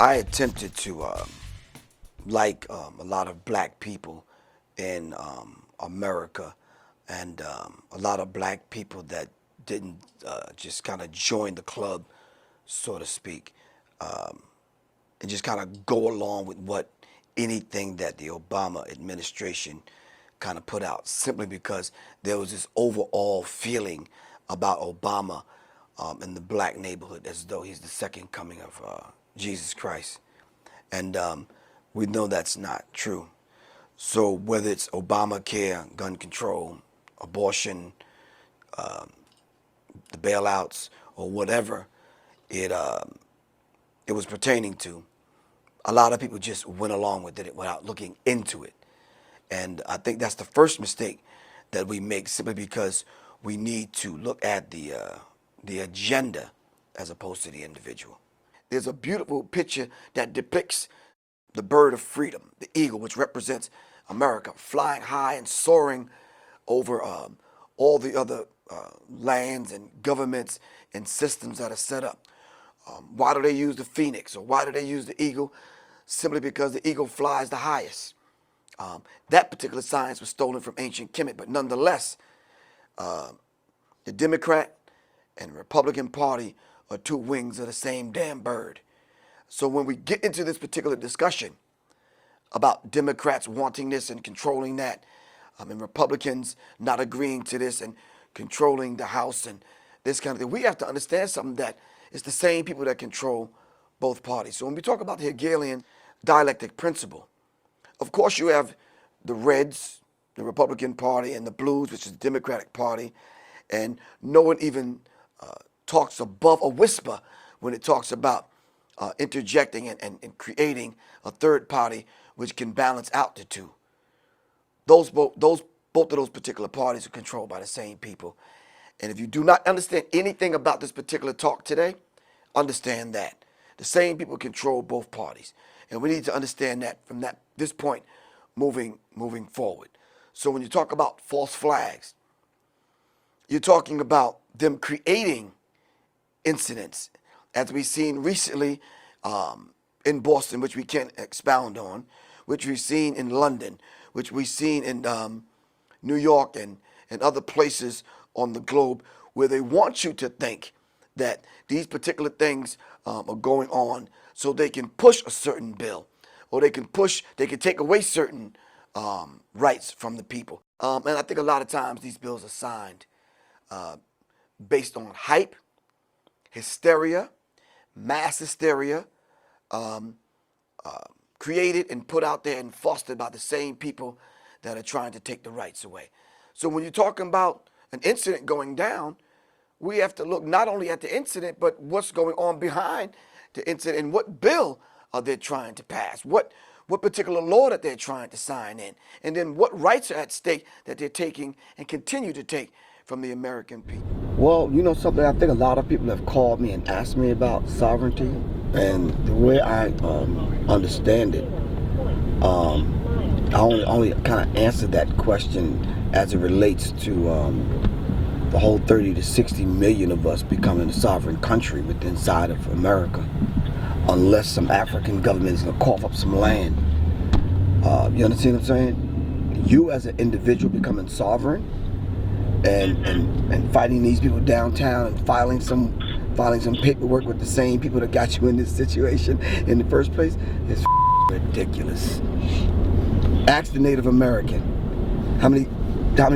I attempted to, a lot of black people in America, and a lot of black people that didn't just kind of join the club, so to speak, um, and just kind of go along with what anything that the Obama administration kind of put out, simply because there was this overall feeling about Obama in the black neighborhood as though he's the second coming of Jesus Christ. And we know that's not true. So whether it's Obamacare, gun control, abortion, the bailouts, or whatever it it was pertaining to, a lot of people just went along with it without looking into it. And I think that's the first mistake that we make, simply because we need to look at the agenda as opposed to the individual. There's a beautiful picture that depicts the bird of freedom, the eagle, which represents America, flying high and soaring over all the other lands and governments and systems that are set up. Why do they use the phoenix, or why do they use the eagle? Simply because the eagle flies the highest. That particular science was stolen from ancient Kemet, but nonetheless, the Democrat and Republican Party are two wings of the same damn bird. So when we get into this particular discussion about Democrats wanting this and controlling that, and Republicans not agreeing to this and controlling the House and this kind of thing, we have to understand something, that it's the same people that control both parties. So when we talk about the Hegelian dialectic principle, of course you have the Reds, the Republican Party, and the Blues, which is the Democratic Party, and no one even talks above a whisper when it talks about interjecting and creating a third party which can balance out the two. Both of those particular parties are controlled by the same people. And if you do not understand anything about this particular talk today, understand that the same people control both parties, and we need to understand that from this point moving forward. So when you talk about false flags, you're talking about them creating incidents, as we've seen recently in Boston, which we can't expound on, which we've seen in London, which we've seen in New York and other places on the globe, where they want you to think that these particular things are going on so they can push a certain bill, or they can take away certain rights from the people. And I think a lot of times these bills are signed based on hype, hysteria, mass hysteria, created and put out there and fostered by the same people that are trying to take the rights away. So when you're talking about an incident going down, we have to look not only at the incident, but what's going on behind the incident, and what bill are they trying to pass, what particular law that they're trying to sign in, and then what rights are at stake that they're taking and continue to take from the American people. Well, you know something, I think a lot of people have called me and asked me about sovereignty, and the way I understand it, I only kind of answer that question as it relates to the whole 30 to 60 million of us becoming a sovereign country within inside of America, unless some African government is going to cough up some land. You understand what I'm saying? You as an individual becoming sovereign and fighting these people downtown and filing some paperwork with the same people that got you in this situation in the first place is ridiculous. Ask the Native American how many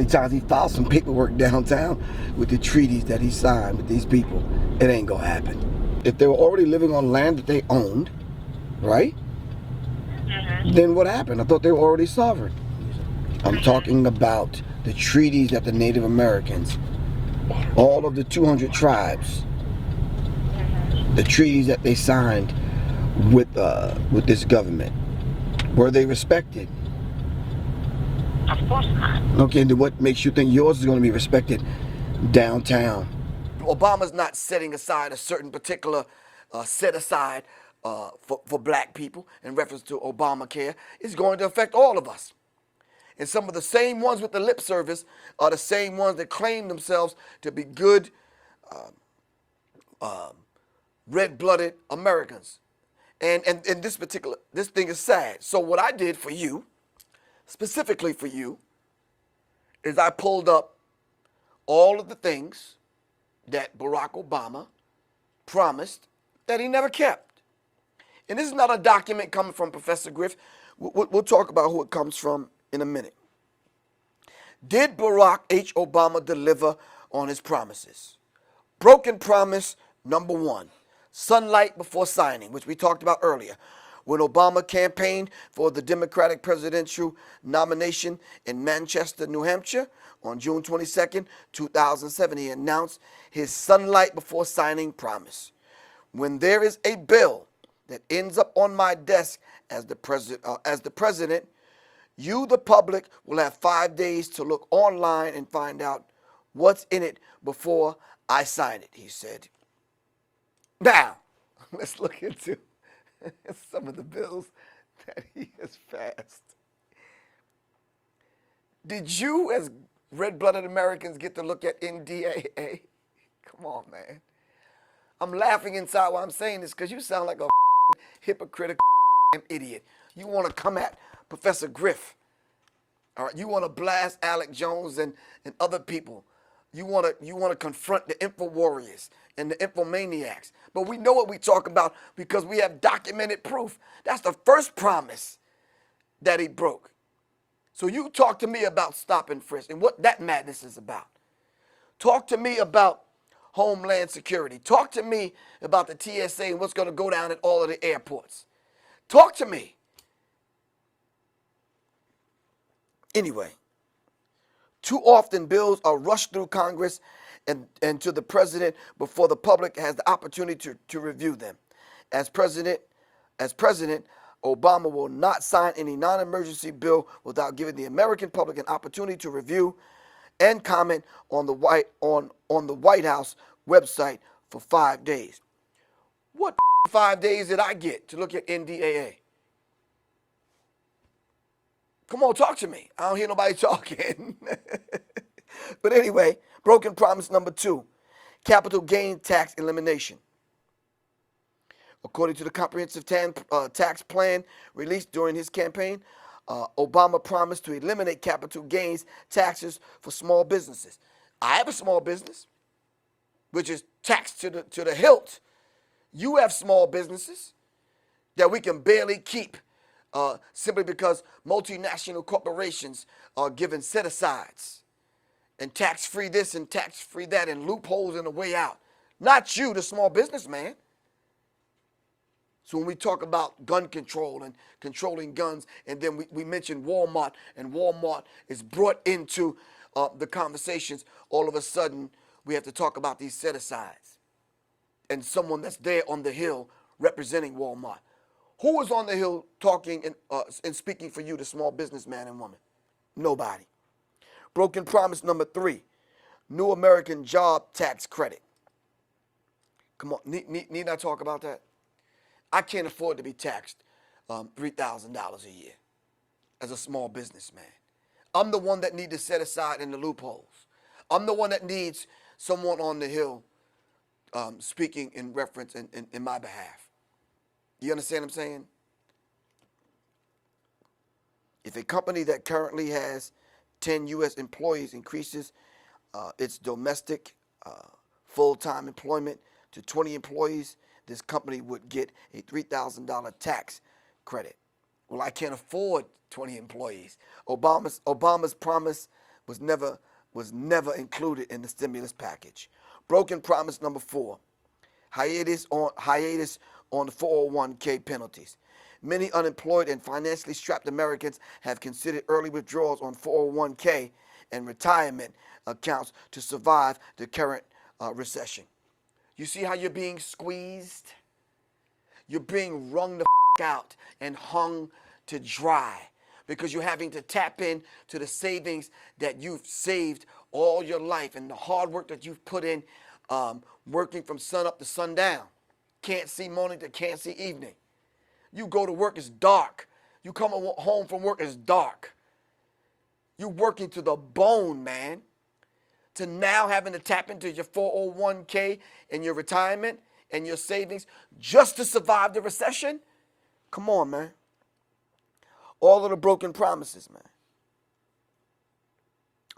times he filed some paperwork downtown with the treaties that he signed with these people. It ain't gonna happen. If they were already living on land that they owned, right? Then what happened? I thought they were already sovereign. I'm talking about the treaties that the Native Americans, all of the 200 tribes, the treaties that they signed with this government, were they respected? Of course not. Okay, then what makes you think yours is going to be respected downtown? Obama's not setting aside a certain particular set aside for black people in reference to Obamacare. It's going to affect all of us. And some of the same ones with the lip service are the same ones that claim themselves to be good, red-blooded Americans. And this thing is sad. So what I did for you, specifically for you, is I pulled up all of the things that Barack Obama promised that he never kept. And this is not a document coming from Professor Griff. We'll talk about who it comes from in a minute. Did Barack H. Obama deliver on his promises? Broken promise number one, sunlight before signing, which we talked about earlier. When Obama campaigned for the Democratic presidential nomination in Manchester, New Hampshire on June 22nd, 2007, he announced his sunlight before signing promise. When there is a bill that ends up on my desk as the president, you, the public, will have 5 days to look online and find out what's in it before I sign it, he said. Now, let's look into some of the bills that he has passed. Did you, as red-blooded Americans, get to look at NDAA? Come on, man. I'm laughing inside while I'm saying this because you sound like a hypocritical idiot. You want to come at Professor Griff. All right, you want to blast Alex Jones and other people. You want to confront the info warriors and the infomaniacs. But we know what we talk about because we have documented proof. That's the first promise that he broke. So you talk to me about stop and frisk and what that madness is about. Talk to me about Homeland Security. Talk to me about the TSA and what's going to go down at all of the airports. Talk to me. Anyway, too often bills are rushed through Congress and to the president before the public has the opportunity to review them. As president, Obama will not sign any non-emergency bill without giving the American public an opportunity to review and comment on the White House website for 5 days. What 5 days did I get to look at NDAA? Come on, talk to me. I don't hear nobody talking. But anyway, broken promise number two, capital gain tax elimination. According to the comprehensive tax plan released during his campaign, Obama promised to eliminate capital gains taxes for small businesses. I have a small business, which is taxed to the hilt. You have small businesses that we can barely keep simply because multinational corporations are given set-asides and tax-free this and tax-free that and loopholes in the way out. Not you, the small businessman. So when we talk about gun control and controlling guns, and then we mention Walmart, and Walmart is brought into the conversations, all of a sudden we have to talk about these set-asides and someone that's there on the Hill representing Walmart. Who was on the Hill talking and speaking for you, the small businessman and woman? Nobody. Broken promise number three, new American job tax credit. Come on, need I talk about that? I can't afford to be taxed $3,000 a year as a small businessman. I'm the one that needs to set aside in the loopholes. I'm the one that needs someone on the Hill speaking in reference in my behalf. You understand what I'm saying? If a company that currently has 10 U.S. employees increases its domestic full-time employment to 20 employees, this company would get a $3,000 tax credit. Well, I can't afford 20 employees. Obama's promise was never included in the stimulus package. Broken promise number four, hiatus on the 401k penalties. Many unemployed and financially strapped Americans have considered early withdrawals on 401k and retirement accounts to survive the current recession. You see how you're being squeezed? You're being wrung the out and hung to dry because you're having to tap in to the savings that you've saved all your life and the hard work that you've put in working from sun up to sundown. Can't see morning to can't see evening. You go to work, it's dark. You come home from work, it's dark. You're working to the bone, man. To now having to tap into your 401k and your retirement and your savings just to survive the recession? Come on, man. All of the broken promises, man.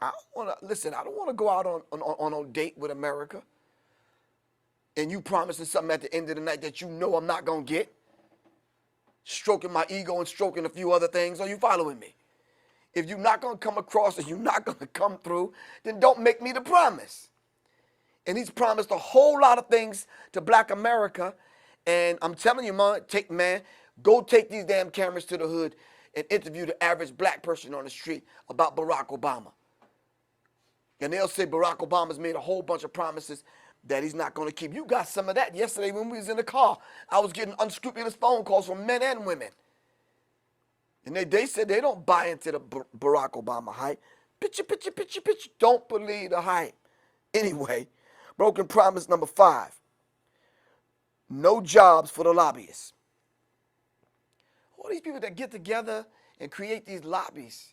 I don't want to listen. I don't want to go out on a date with America, and you promising something at the end of the night that you know I'm not gonna get. Stroking my ego and stroking a few other things. Are you following me? If you're not gonna come across and you're not gonna come through, then don't make me the promise. And he's promised a whole lot of things to Black America, and I'm telling you, man, go take these damn cameras to the hood and interview the average black person on the street about Barack Obama. And they'll say Barack Obama's made a whole bunch of promises that he's not going to keep. You got some of that yesterday when we was in the car. I was getting unscrupulous phone calls from men and women. And they said they don't buy into the Barack Obama hype. Picture. Don't believe the hype. Anyway, broken promise number 5. No jobs for the lobbyists. All these people that get together and create these lobbies,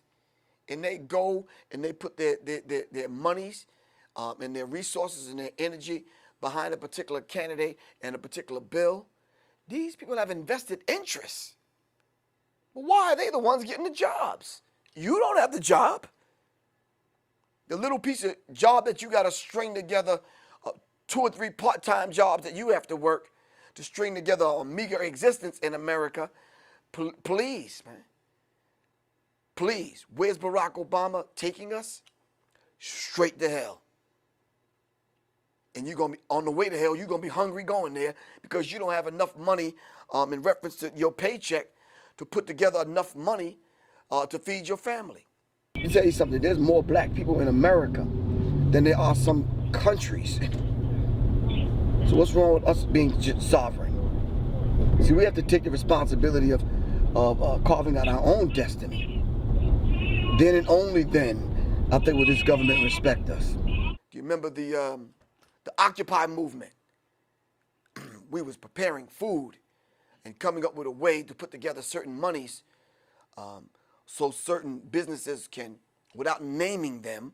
and they go and they put their monies and their resources and their energy behind a particular candidate and a particular bill. These people have invested interests. But why are they the ones getting the jobs? You don't have the job. The little piece of job that you got to string together, 2 or 3 part-time jobs that you have to work to string together a meager existence in America. Please, man. Please, where's Barack Obama taking us? Straight to hell. And you're going to be on the way to hell, you're going to be hungry going there because you don't have enough money in reference to your paycheck to put together enough money to feed your family. Let me tell you something. There's more black people in America than there are some countries. So what's wrong with us being sovereign? See, we have to take the responsibility of carving out our own destiny. Then and only then, I think will this government respect us. Do you remember the Occupy movement? We was preparing food and coming up with a way to put together certain monies so certain businesses can, without naming them,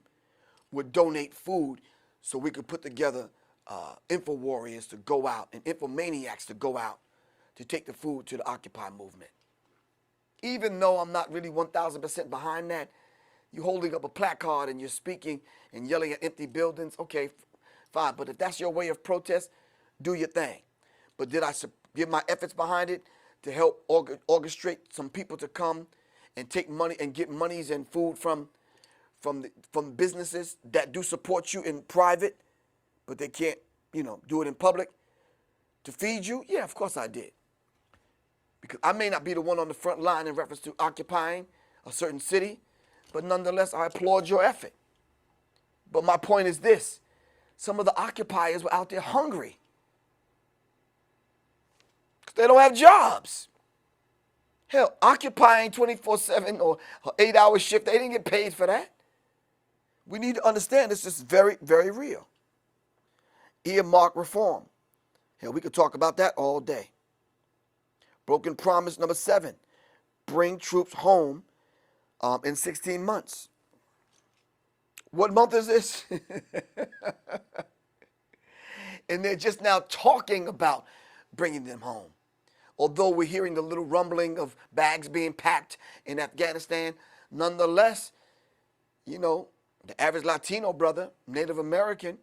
would donate food so we could put together info warriors to go out and infomaniacs to go out to take the food to the Occupy movement. Even though I'm not really 1,000% behind that, you're holding up a placard and you're speaking and yelling at empty buildings, okay, fine. But if that's your way of protest, do your thing. But did I give my efforts behind it to help orchestrate some people to come and take money and get monies and food from businesses that do support you in private, but they can't, do it in public to feed you? Yeah, of course I did. Because I may not be the one on the front line in reference to occupying a certain city, but nonetheless, I applaud your effort. But my point is this. Some of the occupiers were out there hungry. Because they don't have jobs. Hell, occupying 24/7 or an 8-hour shift, they didn't get paid for that. We need to understand this is very, very real. Earmark reform. Hell, we could talk about that all day. Broken promise number 7, bring troops home in 16 months. What month is this? And they're just now talking about bringing them home. Although we're hearing the little rumbling of bags being packed in Afghanistan, nonetheless, the average Latino brother, Native American,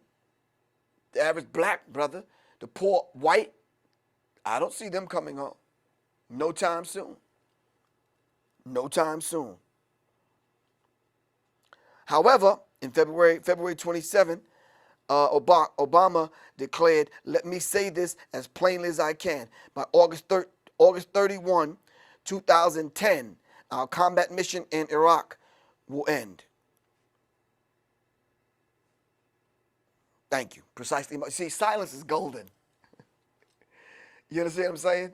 the average black brother, the poor white, I don't see them coming home. No time soon. No time soon. However, in February 27, Obama declared, let me say this as plainly as I can, by August 31, 2010, our combat mission in Iraq will end. Thank you. Precisely. See, silence is golden. You understand what I'm saying?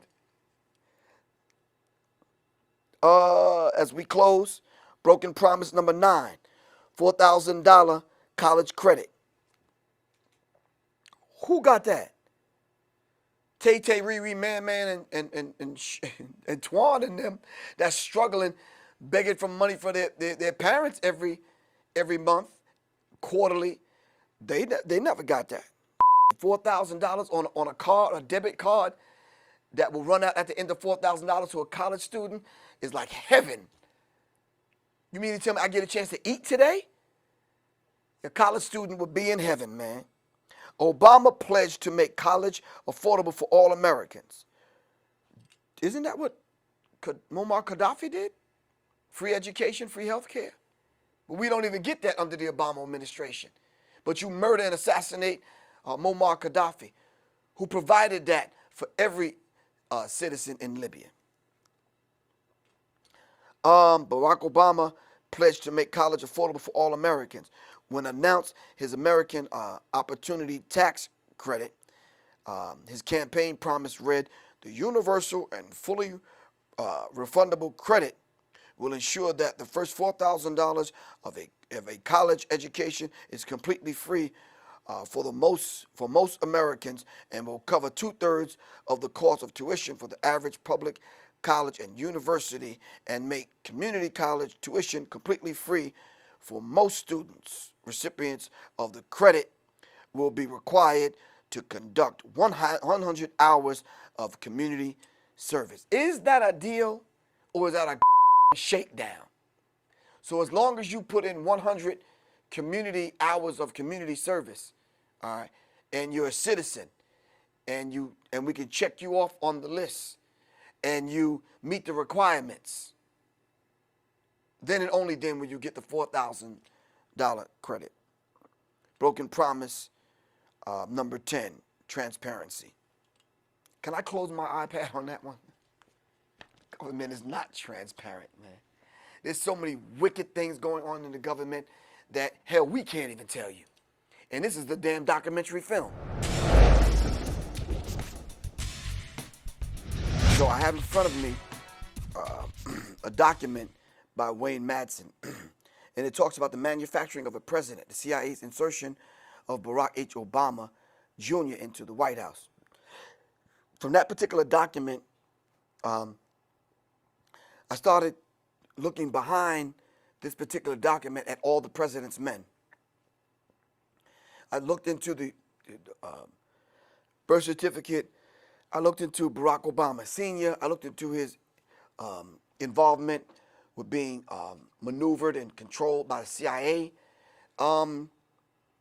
As we close, broken promise number 9, $4,000 college credit. Who got that? Tay, Riri, Man, and Twan and them that's struggling, begging for money for their parents every month, quarterly. They never got that. $4,000 on a card, a debit card. that will run out at the end of $4,000 to a college student is like heaven. You mean to tell me I get a chance to eat today? A college student would be in heaven, man. Obama pledged to make college affordable for all Americans. Isn't that what Muammar Gaddafi did? Free education, free health care. But we don't even get that under the Obama administration. But you murder and assassinate Muammar Gaddafi, who provided that for every citizen in Libya. Barack Obama pledged to make college affordable for all Americans. When announced his American Opportunity Tax Credit, his campaign promise read, "The universal and fully refundable credit will ensure that the first $4,000 of a college education is completely free for most Americans and will cover 2/3 of the cost of tuition for the average public college and university and make community college tuition completely free for most students. Recipients of the credit will be required to conduct 100 hours of community service." Is that a deal or is that a shakedown? So as long as you put in 100 community hours of community service, all right, and you're a citizen, and we can check you off on the list, and you meet the requirements, then and only then will you get the $4,000 credit. Broken promise, number 10, transparency. Can I close my iPad on that one? Government is not transparent, man. There's so many wicked things going on in the government that, hell, we can't even tell you. And this is the damn documentary film. So I have in front of me a document by Wayne Madsen, and it talks about the manufacturing of a president, the CIA's insertion of Barack H. Obama Jr. into the White House. From that particular document, I started looking behind this particular document at all the president's men. I looked into the birth certificate. I looked into Barack Obama Sr. I looked into his involvement with being maneuvered and controlled by the CIA.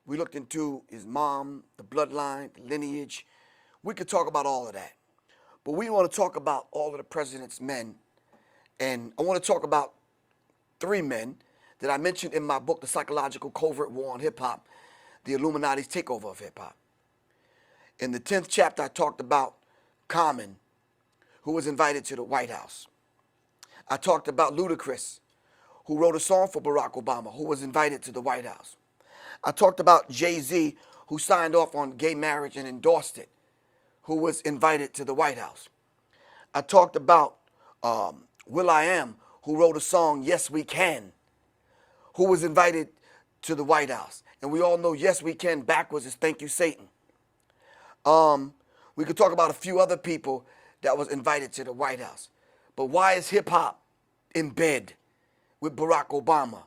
We looked into his mom, the bloodline, the lineage. We could talk about all of that. But we want to talk about all of the president's men. And I want to talk about 3 men that I mentioned in my book, The Psychological Covert War on Hip Hop, The Illuminati's Takeover of Hip Hop. In the 10th chapter, I talked about Common, who was invited to the White House. I talked about Ludacris, who wrote a song for Barack Obama, who was invited to the White House. I talked about Jay-Z, who signed off on gay marriage and endorsed it, who was invited to the White House. I talked about will.i.am, who wrote a song, Yes We Can, who was invited to the White House. And we all know Yes We Can backwards is Thank You Satan. We could talk about a few other people that was invited to the White House. But why is hip-hop in bed with Barack Obama,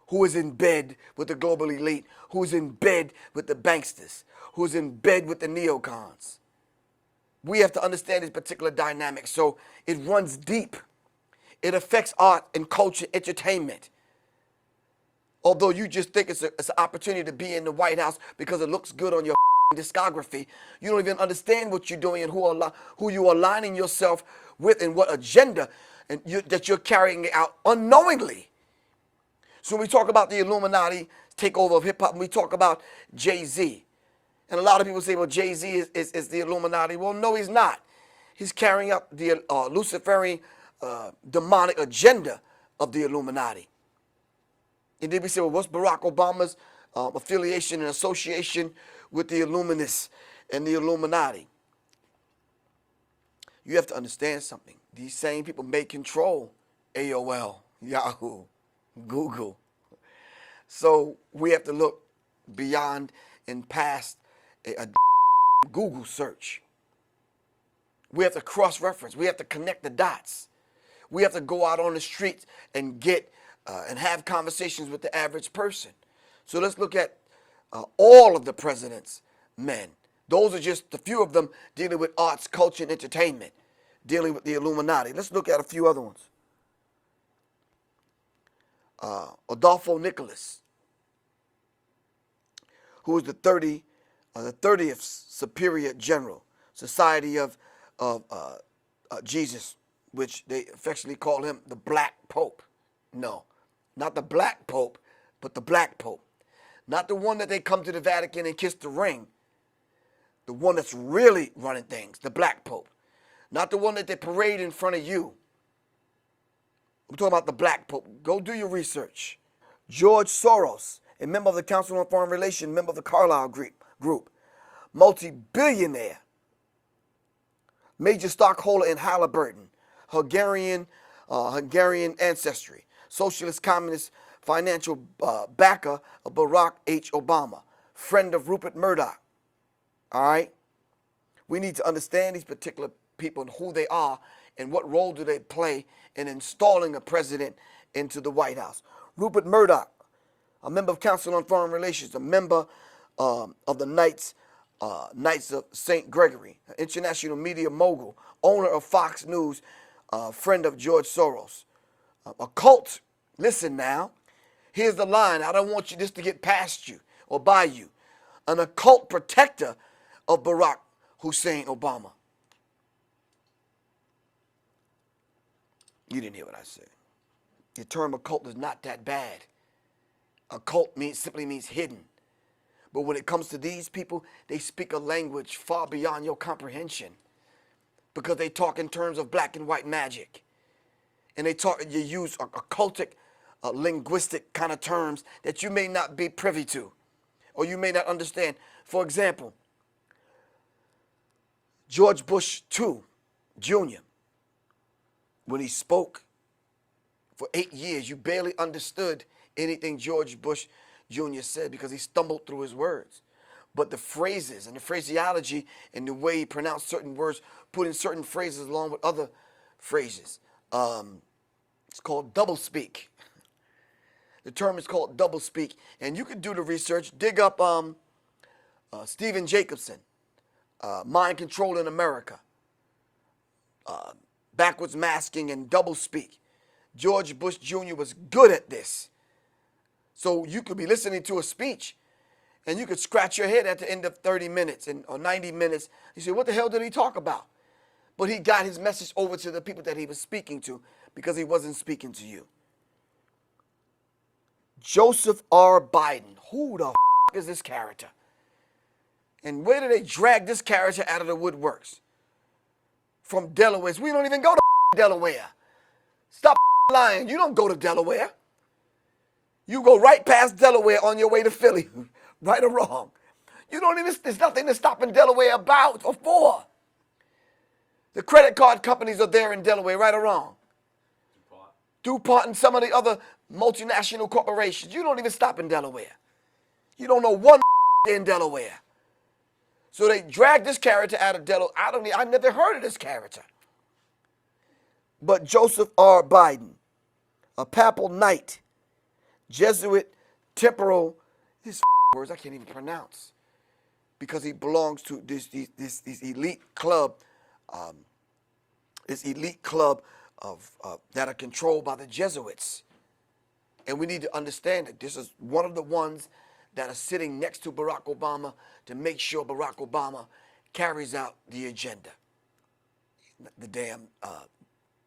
who is in bed with the global elite, who is in bed with the banksters, who is in bed with the neocons? We have to understand this particular dynamic. So it runs deep. It affects art and culture, entertainment. Although you just think it's an opportunity to be in the White House because it looks good on your discography, you don't even understand what you're doing and who you are aligning yourself with and what agenda that you're carrying out unknowingly. So when we talk about the Illuminati takeover of hip-hop, and we talk about Jay-Z, and a lot of people say, well, Jay-Z is the Illuminati. Well, no, he's not. He's carrying out the Luciferian demonic agenda of the Illuminati. And then we say, well, what's Barack Obama's affiliation and association with the Illuminists and the Illuminati? You have to understand something. These same people may control AOL, Yahoo, Google. So we have to look beyond and past a Google search. We have to cross-reference. We have to connect the dots. We have to go out on the streets and get and have conversations with the average person. So let's look at all of the president's men, Those are just a few of them dealing with arts, culture, and entertainment, dealing with the Illuminati. Let's look at a few other ones. Adolfo Nicholas, who was the 30th Superior General, Society of Jesus, which they affectionately call him the Black Pope. No, not the Black Pope, but the Black Pope. Not the one that they come to the Vatican and kiss the ring. The one that's really running things, the Black Pope. Not the one that they parade in front of you. I'm talking about the Black Pope. Go do your research. George Soros, a member of the Council on Foreign Relations, member of the Carlyle Group, multi-billionaire, major stockholder in Halliburton, Hungarian ancestry, socialist communist financial backer of Barack H. Obama, friend of Rupert Murdoch. All right? We need to understand these particular people and who they are and what role do they play in installing a president into the White House. Rupert Murdoch, a member of Council on Foreign Relations, a member of the Knights of St. Gregory, an international media mogul, owner of Fox News, friend of George Soros. A cult, listen now, here's the line, I don't want this to get past you or by you. An occult protector of Barack Hussein Obama. You didn't hear what I said. The term occult is not that bad. Occult simply means hidden. But when it comes to these people, they speak a language far beyond your comprehension because they talk in terms of black and white magic. And you use occultic, linguistic kind of terms that you may not be privy to or you may not understand. For example, George Bush II, Jr., when he spoke for 8 years, you barely understood anything George Bush Jr. said because he stumbled through his words. But the phrases and the phraseology and the way he pronounced certain words, putting certain phrases along with other phrases, it's called doublespeak. The term is called doublespeak. And you can do the research, dig up Stephen Jacobson, Mind Control in America, backwards masking and doublespeak. George Bush Jr. was good at this. So you could be listening to a speech and you could scratch your head at the end of 30 minutes or 90 minutes. You say, what the hell did he talk about? But he got his message over to the people that he was speaking to because he wasn't speaking to you. Joseph R. Biden. Who the is this character? And where do they drag this character out of the woodworks? From Delaware. We don't even go to Delaware. Stop lying. You don't go to Delaware. You go right past Delaware on your way to Philly. Right or wrong. You don't even, there's nothing to stop in Delaware about or for. The credit card companies are there in Delaware, right or wrong. DuPont and some of the other multinational corporations. You don't even stop in Delaware. You don't know one in Delaware. So they dragged this character out of Delaware. I never heard of this character. But Joseph R. Biden, a papal knight, Jesuit temporal, these words I can't even pronounce, because he belongs to this elite club, that are controlled by the Jesuits. And we need to understand that this is one of the ones that are sitting next to Barack Obama to make sure Barack Obama carries out the agenda. The damn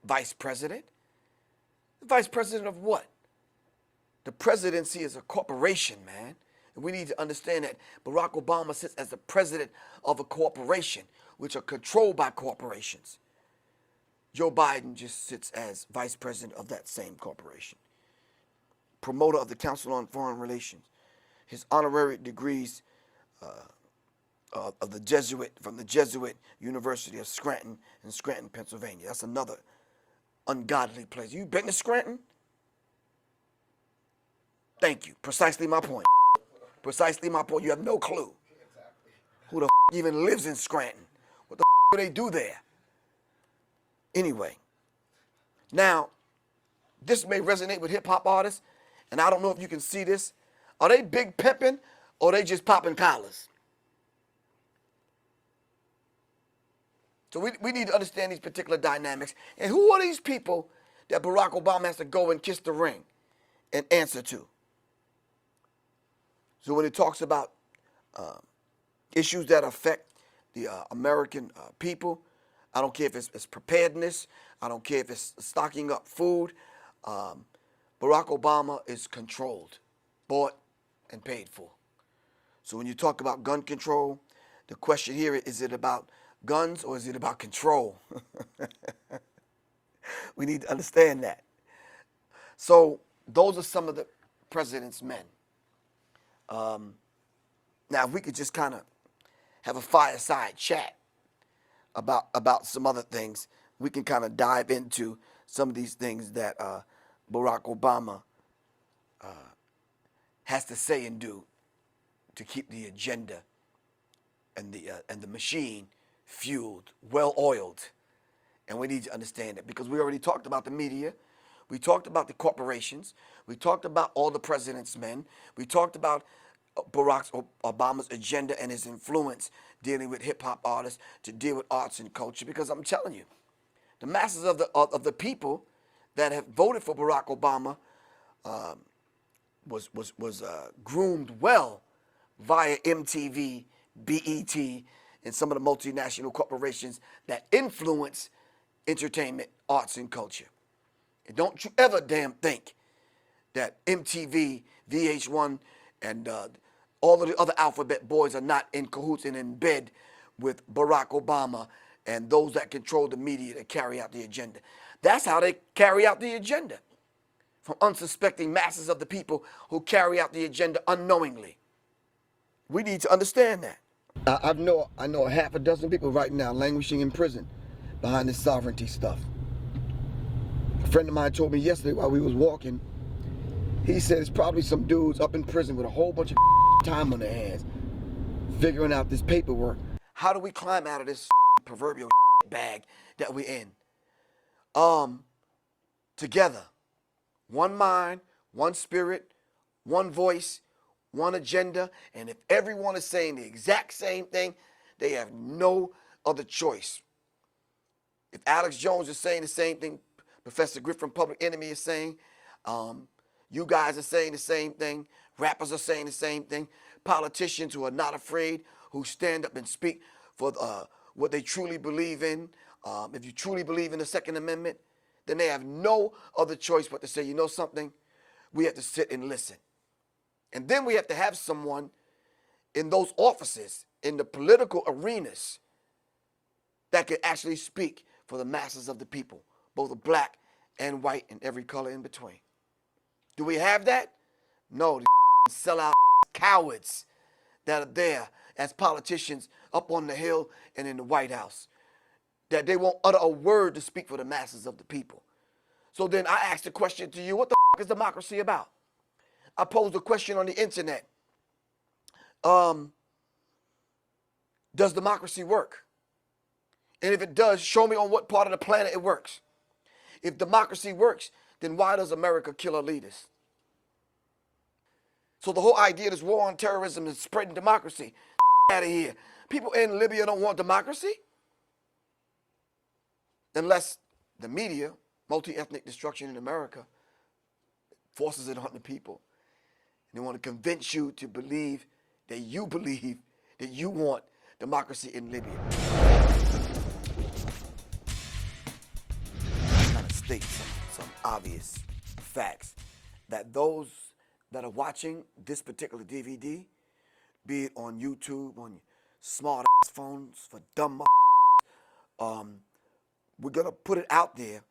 vice president. The vice president of what? The presidency is a corporation, man. And we need to understand that Barack Obama sits as the president of a corporation, which are controlled by corporations. Joe Biden just sits as vice president of that same corporation. Promoter of the Council on Foreign Relations. His honorary degrees from the Jesuit University of Scranton in Scranton, Pennsylvania. That's another ungodly place. You been to Scranton? Thank you. Precisely my point. Precisely my point. You have no clue who the even lives in Scranton. What the do they do there? Anyway, now, this may resonate with hip-hop artists, and I don't know if you can see this. Are they big pimping or they just popping collars? So we need to understand these particular dynamics. And who are these people that Barack Obama has to go and kiss the ring and answer to? So when it talks about issues that affect the American people, I don't care if it's preparedness, I don't care if it's stocking up food, Barack Obama is controlled, bought, and paid for. So when you talk about gun control, the question here is it about guns or is it about control? We need to understand that. So those are some of the president's men. Now, if we could just kind of have a fireside chat about some other things, we can kind of dive into some of these things that Barack Obama has to say and do to keep the agenda and the machine fueled, well oiled. And we need to understand it because we already talked about the media. We talked about the corporations. We talked about all the president's men. We talked about Barack Obama's agenda and his influence dealing with hip-hop artists to deal with arts and culture. Because I'm telling you, the masses of the people that have voted for Barack Obama was groomed well via MTV, BET, and some of the multinational corporations that influence entertainment, arts, and culture. And don't you ever damn think that MTV, VH1, and all of the other alphabet boys are not in cahoots and in bed with Barack Obama and those that control the media to carry out the agenda. That's how they carry out the agenda. From unsuspecting masses of the people who carry out the agenda unknowingly. We need to understand that. I know a half a dozen people right now languishing in prison behind this sovereignty stuff. A friend of mine told me yesterday while we was walking, he said it's probably some dudes up in prison with a whole bunch of time on their hands figuring out this paperwork. How do we climb out of this proverbial bag that we're in? Together. One mind, one spirit, one voice, one agenda, and if everyone is saying the exact same thing, they have no other choice. If Alex Jones is saying the same thing Professor Griff from Public Enemy is saying, you guys are saying the same thing, rappers are saying the same thing, politicians who are not afraid, who stand up and speak for what they truly believe in. If you truly believe in the Second Amendment, then they have no other choice but to say, you know something, we have to sit and listen. And then we have to have someone in those offices, in the political arenas, that can actually speak for the masses of the people, both black and white and every color in between. Do we have that? No, the sellout cowards that are there as politicians up on the Hill and in the White House, that they won't utter a word to speak for the masses of the people. So then I ask the question to you, what the is democracy about? I posed a question on the internet. Does democracy work? And if it does, show me on what part of the planet it works. If democracy works, then why does America kill our leaders? So the whole idea of this war on terrorism is spreading democracy. Out of here. People in Libya don't want democracy. Unless the media, multi-ethnic destruction in America, forces it on the people. And they want to convince you to believe that you want democracy in Libya. Kind of state some obvious facts that those that are watching this particular DVD, be it on YouTube, on smart ass phones for dumb we're going to put it out there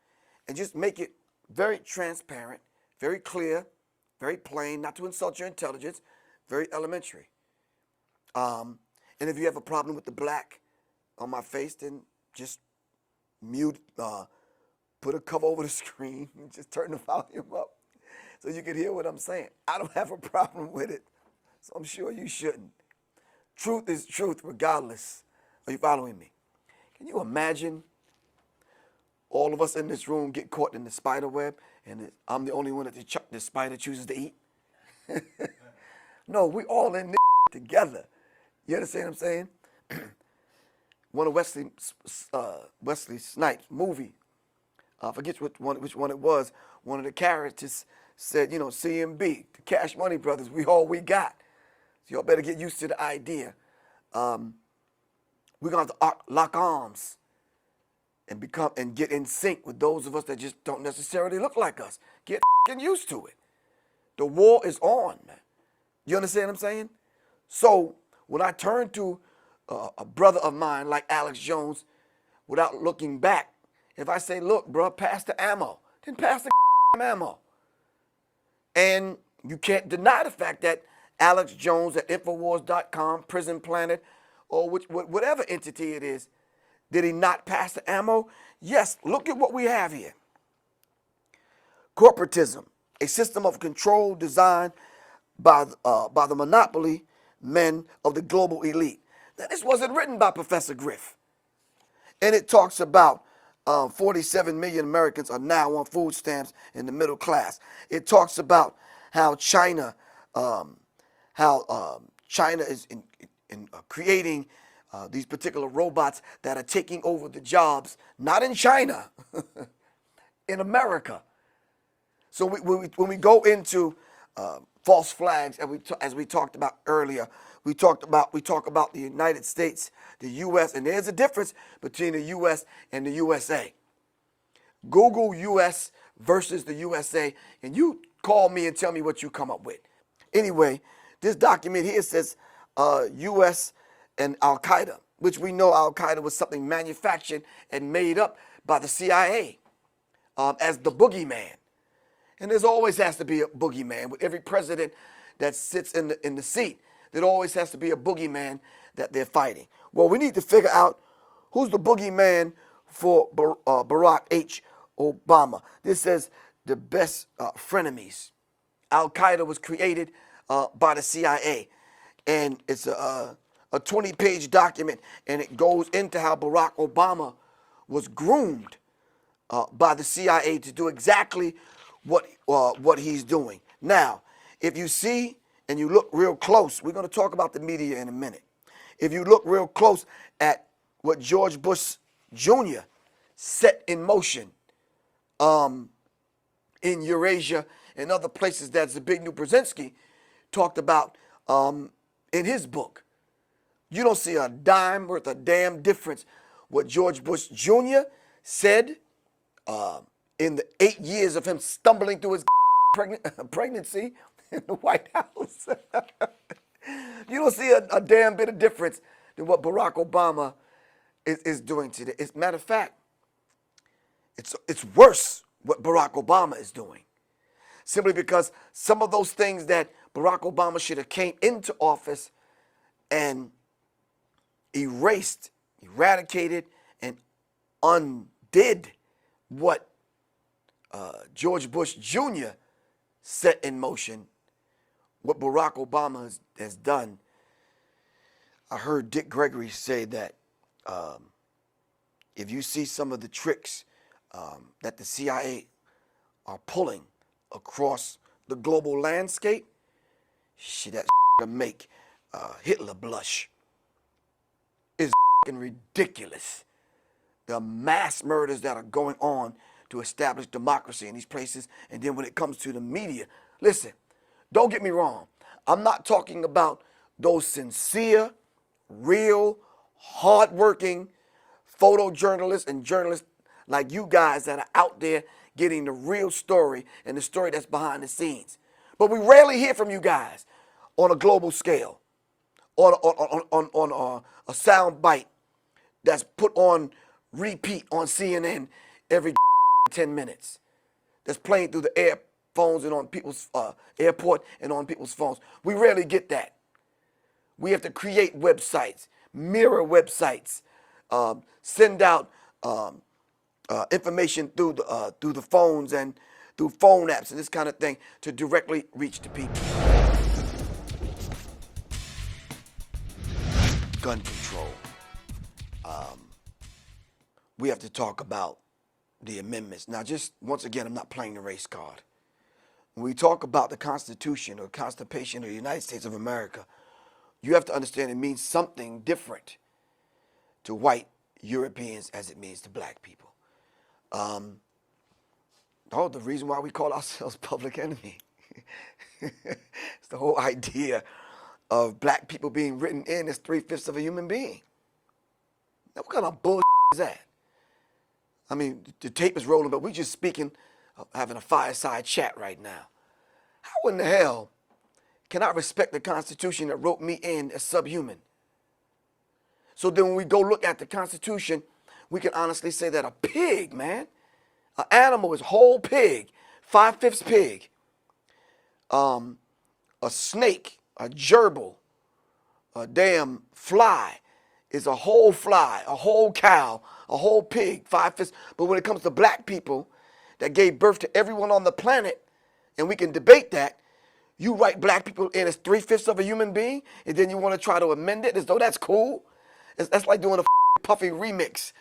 and just make it very transparent, very clear, very plain, not to insult your intelligence, very elementary. And if you have a problem with the black on my face, then just mute, put a cover over the screen and just turn the volume up so you can hear what I'm saying. I don't have a problem with it, so I'm sure you shouldn't. Truth is truth regardless. Are you following me? Can you imagine all of us in this room get caught in the spider web and I'm the only one that the spider chooses to eat? No, we all in this together. You understand what I'm saying? one of Wesley Snipes' movie. I forget which one it was. One of the characters said, CMB, the Cash Money Brothers, we all we got. So y'all better get used to the idea. We're gonna have to lock arms and get in sync with those of us that just don't necessarily look like us. Get used to it. The war is on, man. You understand what I'm saying? So when I turn to a brother of mine like Alex Jones, without looking back, if I say, look, bro, pass the ammo, then pass the ammo. And you can't deny the fact that Alex Jones at Infowars.com, Prison Planet, or whatever entity it is, did he not pass the ammo? Yes, look at what we have here. Corporatism, a system of control designed by the monopoly men of the global elite. Now, this wasn't written by Professor Griff. And it talks about 47 million Americans are now on food stamps in the middle class. It talks about how China is in creating these particular robots that are taking over the jobs, not in China, in America. So when we go into false flags, and as we talked about earlier, we talk about the United States, the U.S., and there's a difference between the U.S. and the USA. Google U.S. versus the USA, and you call me and tell me what you come up with. Anyway, this document here says U.S. and Al-Qaeda, which we know Al-Qaeda was something manufactured and made up by the CIA as the boogeyman. And there's always has to be a boogeyman with every president that sits in the seat. There always has to be a boogeyman that they're fighting. Well, we need to figure out who's the boogeyman for Barack H. Obama. This says the best frenemies. Al-Qaeda was created by the CIA. And it's a 20-page document, and it goes into how Barack Obama was groomed by the CIA to do exactly what he's doing. Now, if you see and you look real close, we're going to talk about the media in a minute. If you look real close at what George Bush Jr. set in motion in Eurasia and other places that Zbigniew Brzezinski talked about in his book, you don't see a dime worth of damn difference what George Bush Jr. said in the 8 years of him stumbling through his pregnancy in the White House. You don't see a damn bit of difference than what Barack Obama is doing today. As a matter of fact, it's worse what Barack Obama is doing. Simply because some of those things that Barack Obama should have came into office and eradicated, and undid what George Bush Jr. set in motion, what Barack Obama has done. I heard Dick Gregory say that if you see some of the tricks that the CIA are pulling across the global landscape, shit, that to make Hitler blush. It's ridiculous. The mass murders that are going on to establish democracy in these places, and then when it comes to the media, listen, don't get me wrong. I'm not talking about those sincere, real, hardworking photojournalists and journalists like you guys that are out there getting the real story and the story that's behind the scenes. But we rarely hear from you guys on a global scale, on a sound bite that's put on repeat on CNN every 10 minutes, that's playing through the earphones and on people's airport and on people's phones. We rarely get that. We have to create websites, mirror websites, send out information through the phones and through phone apps and this kind of thing to directly reach the people. Gun control. We have to talk about the amendments. Now, just once again, I'm not playing the race card. When we talk about the Constitution or Constitution of the United States of America, you have to understand it means something different to white Europeans as it means to black people. The reason why we call ourselves public enemy. It's the whole idea of black people being written in as 3/5 of a human being. Now, what kind of bullshit is that? I mean, the tape is rolling, but we're just speaking, having a fireside chat right now. How in the hell can I respect the Constitution that wrote me in as subhuman? So then when we go look at the Constitution, we can honestly say that a pig, man, an animal is whole pig, 5/5 pig. A snake, a gerbil, a damn fly is a whole fly, a whole cow, a whole pig, 5/5. But when it comes to black people that gave birth to everyone on the planet, and we can debate that, you write black people in as 3/5 of a human being, and then you want to try to amend it as though that's cool? That's like doing a Puffy remix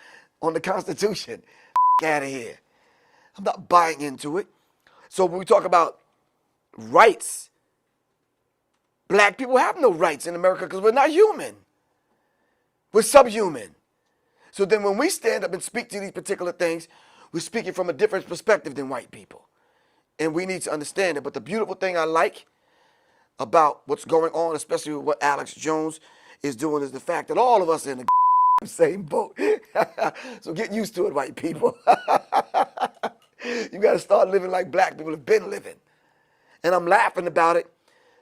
on the Constitution. Out of here. I'm not buying into it. So when we talk about rights, black people have no rights in America because we're not human. We're subhuman. So then when we stand up and speak to these particular things, we're speaking from a different perspective than white people. And we need to understand it. But the beautiful thing I like about what's going on, especially with what Alex Jones is doing, is the fact that all of us are in the same boat. So get used to it, white people. You got to start living like black people have been living. And I'm laughing about it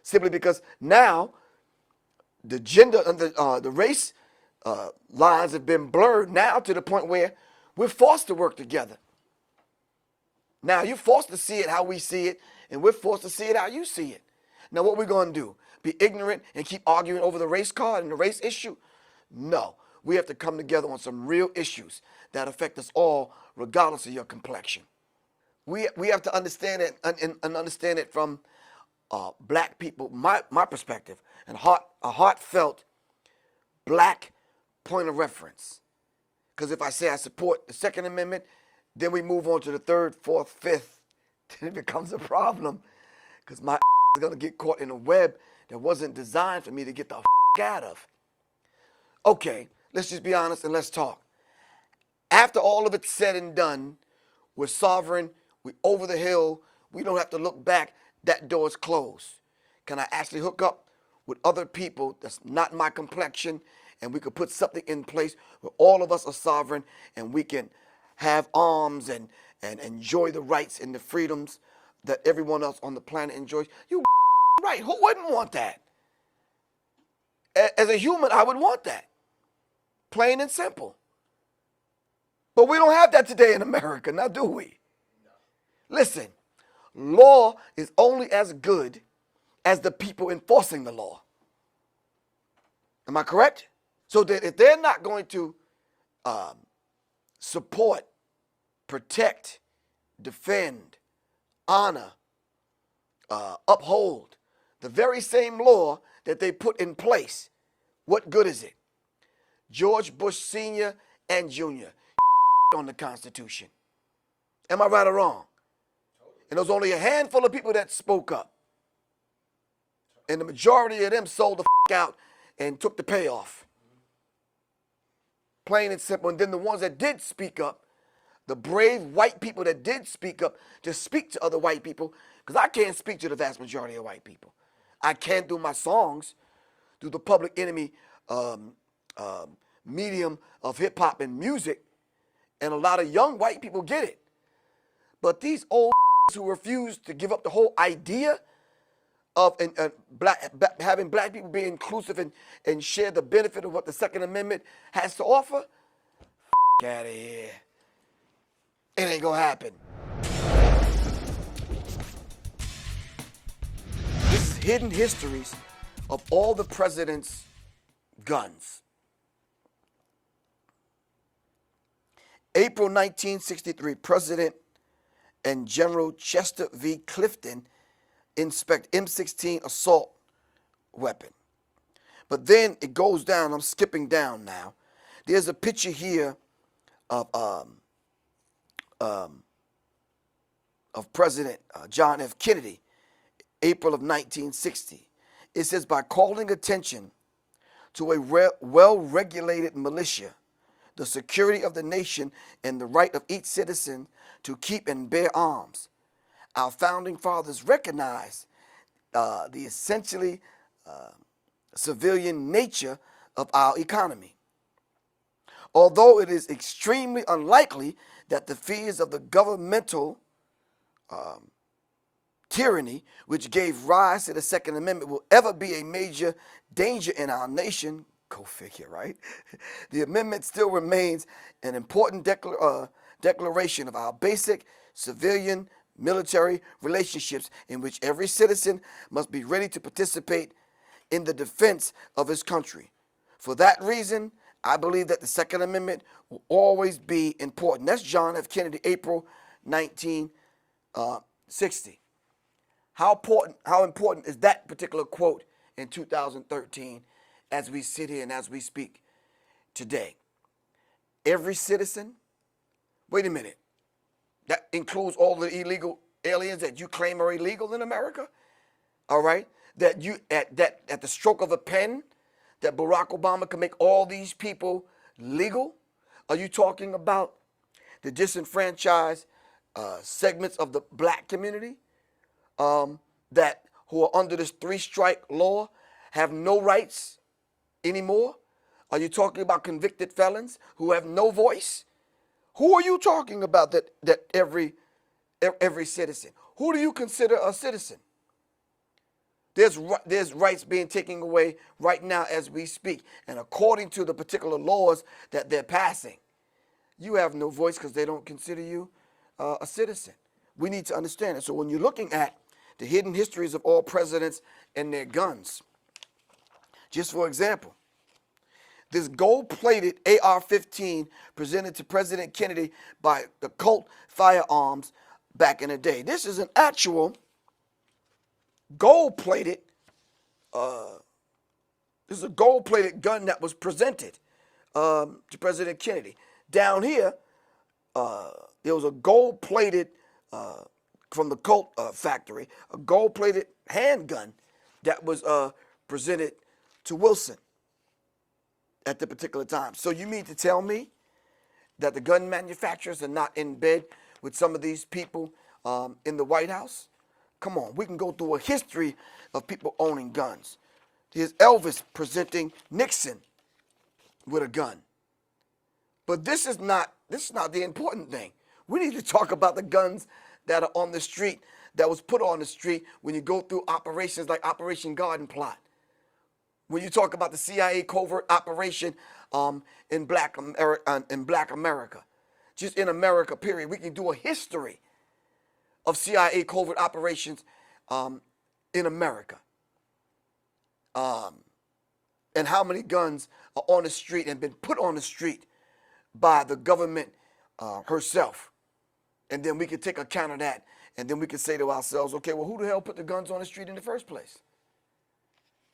simply because now the gender and the race lines have been blurred now to the point where we're forced to work together. Now you're forced to see it how we see it, and we're forced to see it how you see it. Now what we're going to do? Be ignorant and keep arguing over the race card and the race issue? No. We have to come together on some real issues that affect us all, regardless of your complexion. We have to understand it and understand it from black people, my perspective, and a heartfelt black point of reference. Because if I say I support the Second Amendment, then we move on to the third, fourth, fifth, then it becomes a problem. Because my is going to get caught in a web that wasn't designed for me to get the out of. Okay, let's just be honest and let's talk. After all of it's said and done, we're sovereign, we're over the hill, we don't have to look back, that door is closed. Can I actually hook up with other people that's not my complexion, and we could put something in place where all of us are sovereign and we can have arms and enjoy the rights and the freedoms that everyone else on the planet enjoys? You right, who wouldn't want that? As a human, I would want that. Plain and simple. But we don't have that today in America, now do we? No. Listen, law is only as good as the people enforcing the law. Am I correct? So that if they're not going to support, protect, defend, honor, uphold the very same law that they put in place, what good is it? George Bush Sr. and Jr. on the Constitution. Am I right or wrong? And there was only a handful of people that spoke up. And the majority of them sold the out and took the payoff. Plain and simple. And then the ones that did speak up, the brave white people that did speak up to speak to other white people, because I can't speak to the vast majority of white people. I can't do my songs through the public enemy medium of hip-hop and music, and a lot of young white people get it. But these old who refuse to give up the whole idea of having black people be inclusive and share the benefit of what the Second Amendment has to offer, out of here. It ain't gonna happen. This is hidden histories of all the president's guns. April 1963, President and General Chester V. Clifton inspect M16 assault weapon. But then it goes down. I'm skipping down now. There's a picture here of President John F. Kennedy, April of 1960. It says, by calling attention to a well-regulated militia the security of the nation, and the right of each citizen to keep and bear arms. Our founding fathers recognized the essentially civilian nature of our economy. Although it is extremely unlikely that the fears of the governmental tyranny which gave rise to the Second Amendment will ever be a major danger in our nation, go figure, right? The amendment still remains an important declaration of our basic civilian military relationships in which every citizen must be ready to participate in the defense of his country. For that reason, I believe that the Second Amendment will always be important. That's John F. Kennedy, April 1960. How important is that particular quote in 2013 as we sit here and as we speak today? Every citizen, wait a minute, that includes all the illegal aliens that you claim are illegal in America? All right? That you at the stroke of a pen, that Barack Obama can make all these people legal? Are you talking about the disenfranchised segments of the black community that who are under this three-strike law have no rights anymore? Are you talking about convicted felons who have no voice? Who are you talking about that every citizen? Who do you consider a citizen? There's rights being taken away right now as we speak. And according to the particular laws that they're passing, you have no voice because they don't consider you a citizen. We need to understand it. So when you're looking at the hidden histories of all presidents and their guns, just for example, this gold-plated AR-15 presented to President Kennedy by the Colt Firearms back in the day. This is an actual gold-plated, this is a gold-plated gun that was presented to President Kennedy. Down here, there was a gold-plated, from the Colt factory, a gold-plated handgun that was presented to Wilson at the particular time. So you mean to tell me that the gun manufacturers are not in bed with some of these people in the White House? Come on, we can go through a history of people owning guns. Here's Elvis presenting Nixon with a gun. But this is not the important thing. We need to talk about the guns that are on the street, that was put on the street when you go through operations like Operation Garden Plot. When you talk about the CIA covert operation in Black America, just in America, period. We can do a history of CIA covert operations in America. And how many guns are on the street and been put on the street by the government herself. And then we could take account of that, and then we could say to ourselves, okay, well, who the hell put the guns on the street in the first place?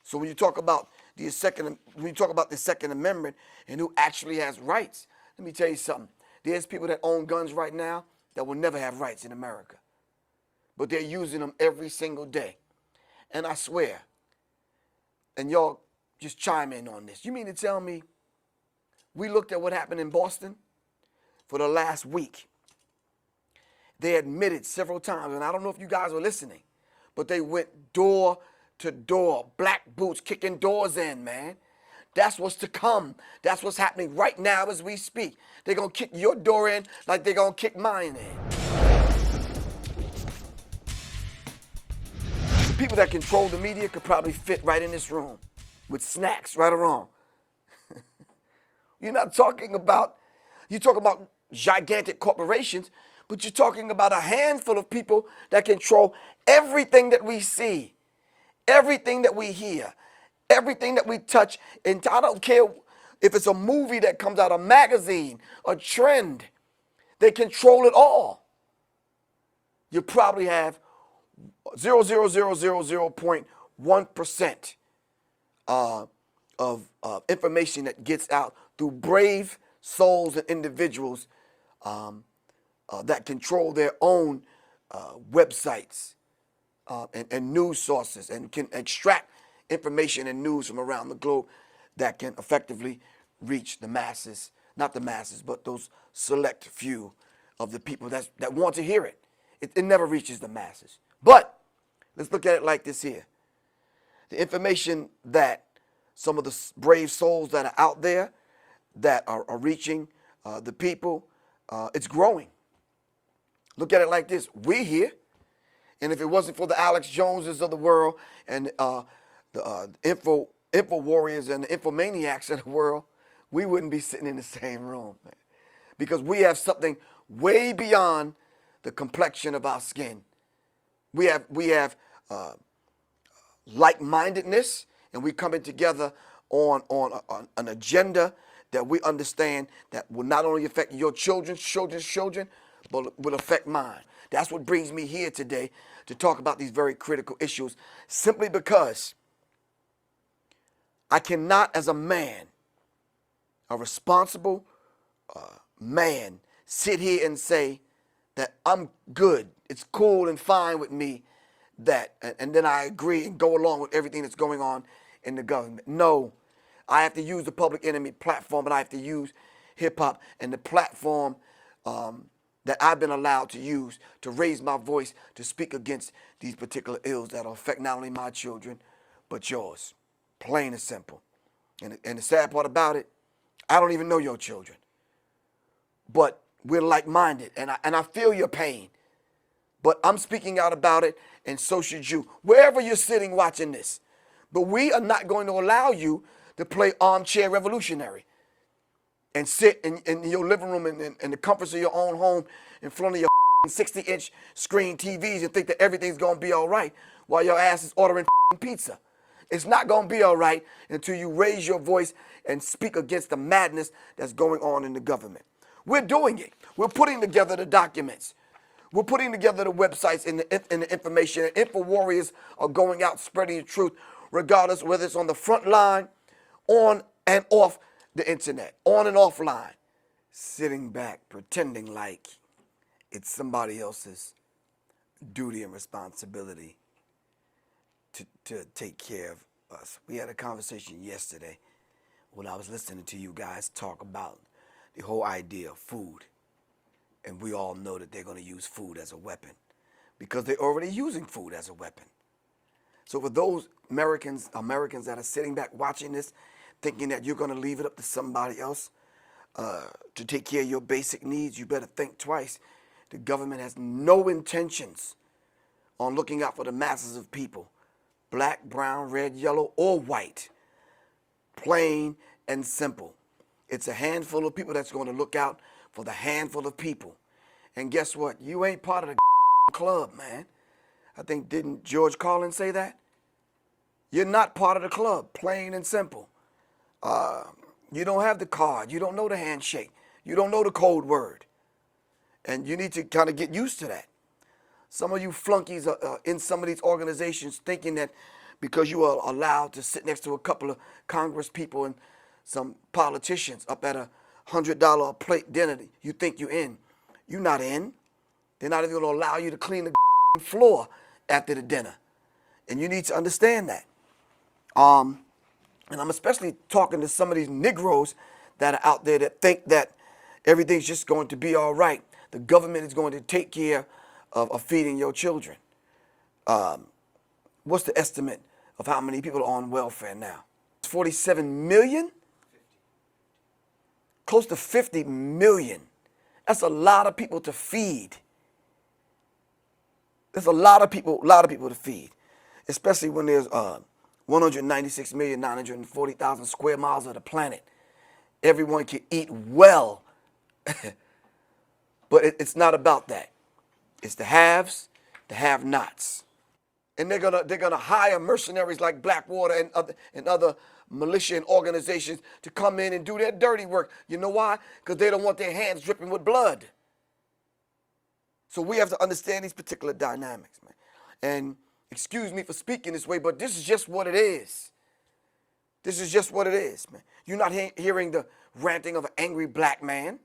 So when you talk about the Second Amendment and who actually has rights, let me tell you something. There's people that own guns right now that will never have rights in America. But they're using them every single day. And I swear, and y'all just chime in on this. You mean to tell me we looked at what happened in Boston for the last week? They admitted several times, and I don't know if you guys were listening, but they went door to door, black boots kicking doors in, man. That's what's to come. That's what's happening right now as we speak. They're going to kick your door in like they're going to kick mine in. People that control the media could probably fit right in this room with snacks, right or wrong. You're talking about gigantic corporations, but you're talking about a handful of people that control everything that we see, everything that we hear, everything that we touch. And I don't care if it's a movie that comes out, a magazine, a trend, they control it all. You probably have 0.1% of information that gets out through brave souls and individuals that control their own websites and news sources, and can extract information and news from around the globe that can effectively reach the masses not the masses, but those select few of the people that want to hear it. It never reaches the masses. But let's look at it like this here. The information that some of the brave souls that are out there that are reaching the people, it's growing. Look at it like this. We're here. And if it wasn't for the Alex Joneses of the world and the info warriors and the infomaniacs of the world, we wouldn't be sitting in the same room, man. Because we have something way beyond the complexion of our skin. We have like-mindedness, and we coming together on an agenda that we understand that will not only affect your children's children, but will affect mine. That's what brings me here today to talk about these very critical issues, simply because I cannot, as a man, a responsible man, sit here and say that I'm good, it's cool and fine with me, that, and then I agree and go along with everything that's going on in the government. No, I have to use the Public Enemy platform, and I have to use hip-hop and the platform that I've been allowed to use to raise my voice to speak against these particular ills that will affect not only my children, but yours. Plain and simple. And the sad part about it, I don't even know your children. But we're like-minded, and I feel your pain. But I'm speaking out about it, and so should you, wherever you're sitting watching this. But we are not going to allow you to play armchair revolutionary and sit in your living room in the comforts of your own home in front of your 60-inch screen TVs and think that everything's going to be all right while your ass is ordering pizza. It's not going to be all right until you raise your voice and speak against the madness that's going on in the government. We're doing it. We're putting together the documents. We're putting together the websites and the information. And info warriors are going out spreading the truth, regardless whether it's on the front line, on and off the internet, on and offline, sitting back, pretending like it's somebody else's duty and responsibility to take care of us. We had a conversation yesterday when I was listening to you guys talk about the whole idea of food. And we all know that they're going to use food as a weapon because they're already using food as a weapon. So for those Americans that are sitting back watching this, thinking that you're going to leave it up to somebody else to take care of your basic needs, you better think twice. The government has no intentions on looking out for the masses of people, black, brown, red, yellow, or white. Plain and simple. It's a handful of people that's going to look out for the handful of people. And guess what? You ain't part of the club, man. I think, didn't George Carlin say that? You're not part of the club, plain and simple. You don't have the card. You don't know the handshake. You don't know the code word. And you need to kind of get used to that. Some of you flunkies are in some of these organizations thinking that because you are allowed to sit next to a couple of Congress people and some politicians up at $100 a plate dinner, you think you're in. You're not in. They're not even going to allow you to clean the floor after the dinner. And you need to understand that. And I'm especially talking to some of these Negroes that are out there that think that everything's just going to be all right. The government is going to take care of feeding your children. What's the estimate of how many people are on welfare now? 47 million? Close to 50 million. That's a lot of people to feed. There's a lot of people to feed, especially when there's 196,940,000 square miles of the planet. Everyone can eat well, but it's not about that. It's the haves, the have-nots, and they're gonna hire mercenaries like Blackwater and other militia and organizations to come in and do their dirty work. You know why? Because they don't want their hands dripping with blood. So we have to understand these particular dynamics, man. And excuse me for speaking this way, but this is just what it is. This is just what it is, man. You're not hearing the ranting of an angry black man.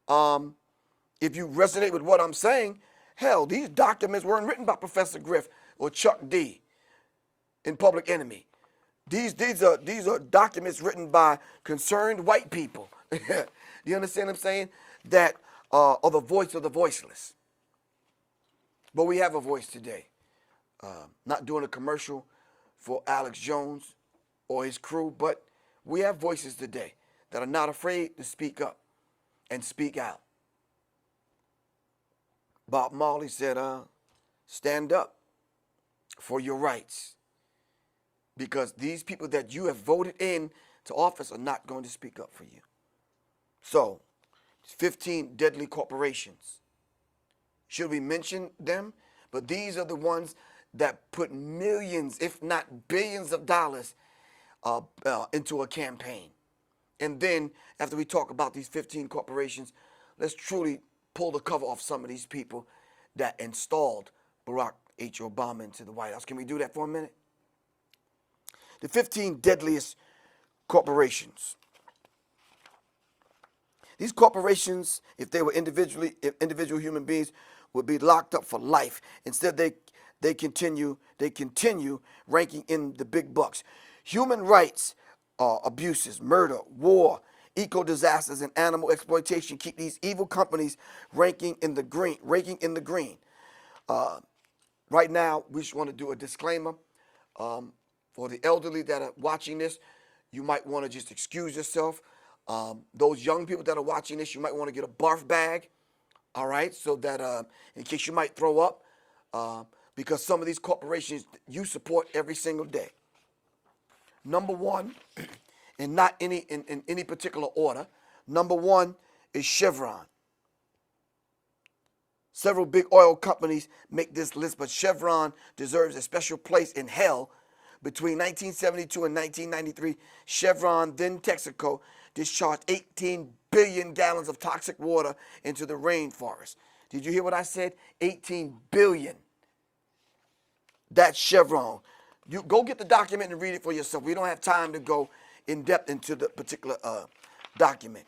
If you resonate with what I'm saying, hell, these documents weren't written by Professor Griff or Chuck D in Public Enemy. These are documents written by concerned white people. Do you understand what I'm saying? That are the voice of the voiceless. But we have a voice today. Not doing a commercial for Alex Jones or his crew, but we have voices today that are not afraid to speak up and speak out. Bob Marley said, stand up for your rights, because these people that you have voted in to office are not going to speak up for you. So, 15 deadly corporations. Should we mention them? But these are the ones that put millions, if not billions of dollars into a campaign. And then, after we talk about these 15 corporations, let's truly pull the cover off some of these people that installed Barack H. Obama into the White House. Can we do that for a minute? The 15 deadliest corporations. These corporations, if they were individual human beings, would be locked up for life. Instead, they continue ranking in the big bucks. Human rights abuses, murder, war, eco disasters, and animal exploitation keep these evil companies ranking in the green. Right now, we just want to do a disclaimer for the elderly that are watching this. You might want to just excuse yourself. Those young people that are watching this, you might want to get a barf bag, all right, so that in case you might throw up, because some of these corporations you support every single day. Number one, and not in any particular order, number one is Chevron. Several big oil companies make this list, but Chevron deserves a special place in hell. Between 1972 and 1993, Chevron, then Texaco, discharged 18 billion gallons of toxic water into the rainforest. Did you hear what I said? 18 billion. That's Chevron. You go get the document and read it for yourself. We don't have time to go in depth into the particular document.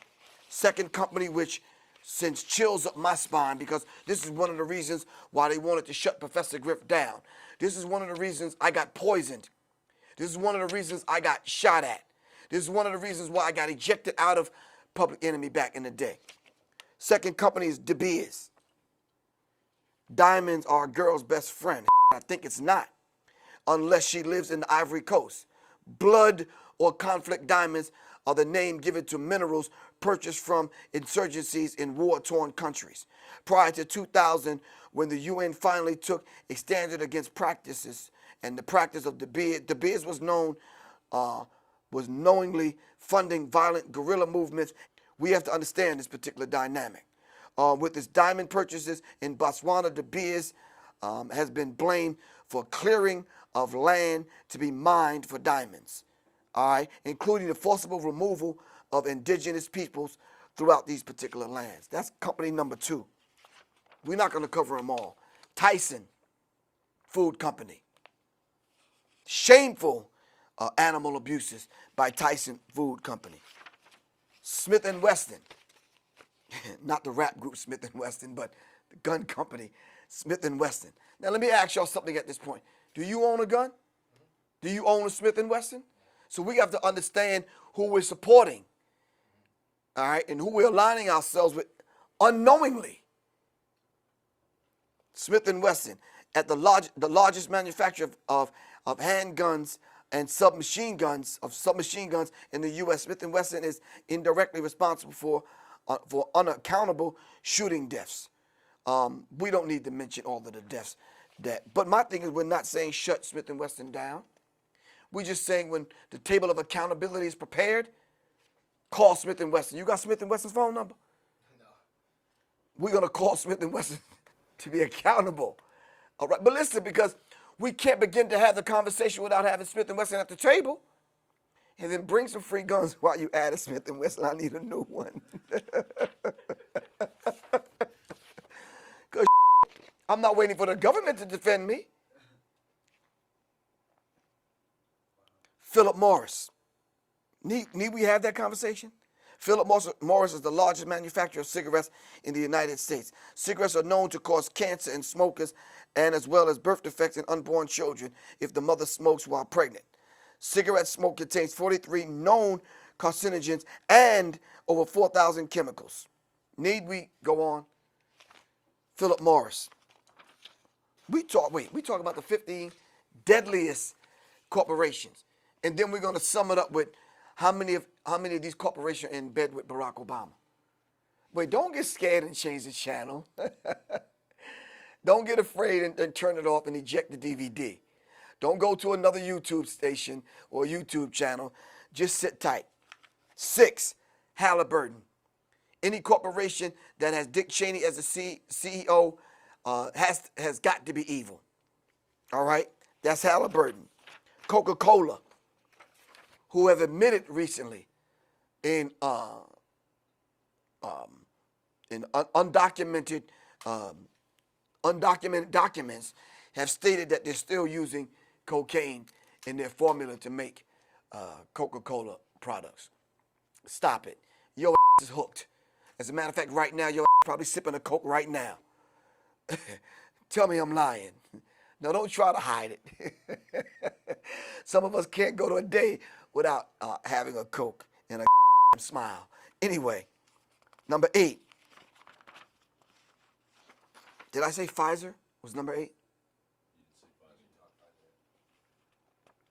Second company, which sends chills up my spine, because this is one of the reasons why they wanted to shut Professor Griff down. This is one of the reasons I got poisoned. This is one of the reasons I got shot at. This is one of the reasons why I got ejected out of Public Enemy back in the day. Second company is De Beers. Diamonds are a girl's best friend. I think it's not, unless she lives in the Ivory Coast. Blood or conflict diamonds are the name given to minerals purchased from insurgencies in war-torn countries. Prior to 2000, when the UN finally took a standard against practices and the practice of De Beers was knowingly funding violent guerrilla movements. We have to understand this particular dynamic. With its diamond purchases in Botswana, De Beers has been blamed for clearing of land to be mined for diamonds, all right, including the forcible removal of indigenous peoples throughout these particular lands. That's company number two. We're not going to cover them all. Tyson Food Company. Shameful animal abuses by Tyson Food Company. Smith & Wesson. Not the rap group Smith & Wesson, but the gun company Smith & Wesson. Now let me ask y'all something at this point. Do you own a gun? Do you own a Smith & Wesson? So we have to understand who we're supporting, all right, and who we're aligning ourselves with unknowingly. Smith & Wesson, at the largest manufacturer of handguns and submachine guns in the U.S., Smith & Wesson is indirectly responsible for unaccountable shooting deaths. We don't need to mention all of the deaths. But my thing is, we're not saying shut Smith & Wesson down. We're just saying when the table of accountability is prepared, call Smith & Wesson. You got Smith & Wesson's phone number? No. We're going to call Smith & Wesson to be accountable. All right, but listen, because we can't begin to have the conversation without having Smith & Wesson at the table. And then bring some free guns while you add a Smith & Wesson. I need a new one. Because I'm not waiting for the government to defend me. Philip Morris. Need we have that conversation? Philip Morris is the largest manufacturer of cigarettes in the United States. Cigarettes are known to cause cancer in smokers and as well as birth defects in unborn children if the mother smokes while pregnant. Cigarette smoke contains 43 known carcinogens, and over 4,000 chemicals. Need we go on? Philip Morris. We talk about the 15 deadliest corporations. And then we're going to sum it up with how many of these corporations are in bed with Barack Obama. Wait, don't get scared and change the channel. Don't get afraid and turn it off and eject the DVD. Don't go to another YouTube station or YouTube channel. Just sit tight. 6, Halliburton. Any corporation that has Dick Cheney as the CEO has got to be evil. All right? That's Halliburton. Coca-Cola, who have admitted recently in undocumented documents have stated that they're still using cocaine in their formula to make Coca-Cola products. Stop it. Your ass is hooked. As a matter of fact, right now, your ass is probably sipping a Coke right now. Tell me I'm lying. No, don't try to hide it. Some of us can't go to a day without having a Coke and a smile. Anyway, number 8. Did I say Pfizer was number 8?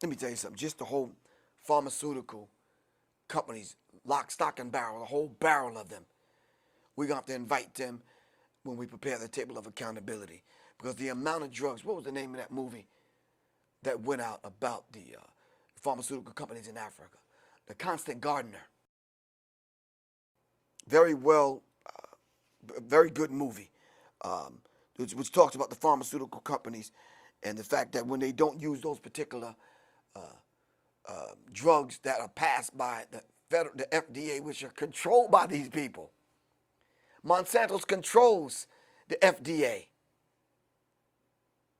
Let me tell you something. Just the whole pharmaceutical companies, lock, stock, and barrel, the whole barrel of them. We're going to have to invite them when we prepare the table of accountability. Because the amount of drugs, what was the name of that movie that went out about the pharmaceutical companies in Africa? The Constant Gardener. Very well, very good movie, which talks about the pharmaceutical companies and the fact that when they don't use those particular drugs that are passed by the FDA, which are controlled by these people. Monsanto's controls the FDA.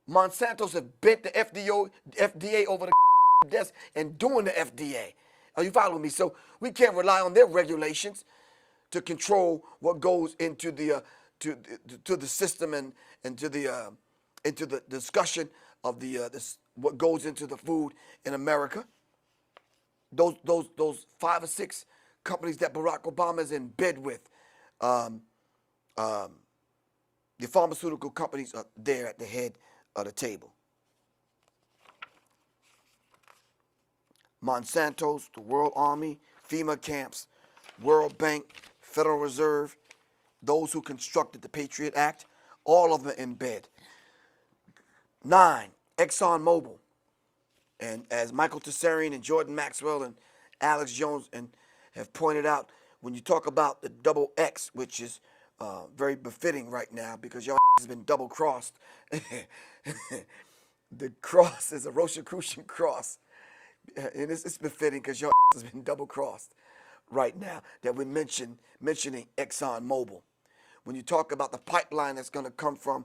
Monsanto's have bent the FDA over the desk and doing the FDA. Are you following me? So we can't rely on their regulations to control what goes into the to the system and into the discussion of what goes into the food in America. Those 5 or 6 companies that Barack Obama is in bed with, the pharmaceutical companies are there at the head of the table. Monsanto's, the World Army, FEMA camps, World Bank, Federal Reserve, those who constructed the Patriot Act, all of them in bed. 9, ExxonMobil. And as Michael Tessarian and Jordan Maxwell and Alex Jones have pointed out, when you talk about the double X, which is very befitting right now because your has been double-crossed. The cross is a Rosicrucian cross. And it's befitting because your has been double-crossed right now that we're mentioning ExxonMobil. When you talk about the pipeline that's going to come from